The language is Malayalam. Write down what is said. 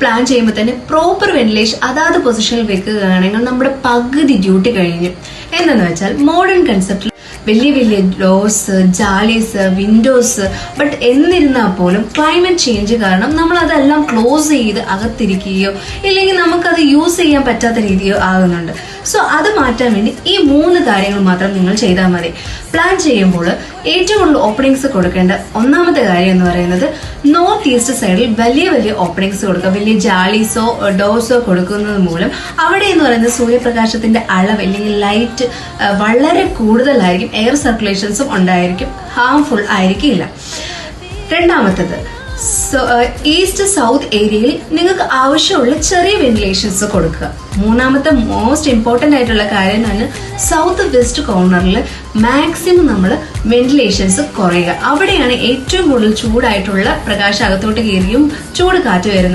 പ്ലാൻ ചെയ്യുമ്പോൾ തന്നെ പ്രോപ്പർ വെന്റിലേഷൻ അതാത് പൊസിഷനിൽ വെക്കുകയാണെങ്കിൽ നമ്മുടെ പകുതി ഡ്യൂട്ടി കഴിഞ്ഞു. എന്താന്ന് വെച്ചാൽ മോഡേൺ കൺസെപ്റ്റിൽ വലിയ വലിയ ഡോർസ്, ജാലീസ്, വിൻഡോസ്, ബട്ട് എന്നിരുന്നാൽ പോലും ക്ലൈമറ്റ് ചേഞ്ച് കാരണം നമ്മൾ അതെല്ലാം ക്ലോസ് ചെയ്ത് അകത്തിരിക്കുകയോ ഇല്ലെങ്കിൽ നമുക്കത് യൂസ് ചെയ്യാൻ പറ്റാത്ത രീതിയോ ആകുന്നുണ്ട്. സോ അത് മാറ്റാൻ വേണ്ടി ഈ 3 കാര്യങ്ങൾ മാത്രം നിങ്ങൾ ചെയ്താൽ മതി. പ്ലാൻ ചെയ്യുമ്പോൾ ഏറ്റവും കൂടുതൽ ഓപ്പണിങ്സ് കൊടുക്കേണ്ട ഒന്നാമത്തെ കാര്യം എന്ന് പറയുന്നത് നോർത്ത് ഈസ്റ്റ് സൈഡിൽ വലിയ വലിയ ഓപ്പണിങ്സ് കൊടുക്കുക. വലിയ ജാലീസോ ഡോർസോ കൊടുക്കുന്നത് മൂലം അവിടെ എന്ന് പറയുന്നത് സൂര്യപ്രകാശത്തിന്റെ അളവ് അല്ലെങ്കിൽ ലൈറ്റ് വളരെ കൂടുതലായിരിക്കും, എയർ സർക്കുലേഷൻസും ഉണ്ടായിരിക്കും, ഹാംഫുൾ ആയിരിക്കില്ല. രണ്ടാമത്തത് ഈസ്റ്റ് സൗത്ത് ഏരിയയിൽ നിങ്ങൾക്ക് ആവശ്യമുള്ള ചെറിയ വെന്റിലേഷൻസ് കൊടുക്കുക. മൂന്നാമത്തെ മോസ്റ്റ് ഇമ്പോർട്ടന്റ് ആയിട്ടുള്ള കാര്യം തന്നെ സൗത്ത് വെസ്റ്റ് കോർണറിൽ മാക്സിമം നമ്മൾ വെന്റിലേഷൻസ് കുറയുക. അവിടെയാണ് ഏറ്റവും കൂടുതൽ ചൂടായിട്ടുള്ള പ്രകാശം അകത്തോട്ട് കയറിയും ചൂട് കാറ്റ് വരുന്നത്.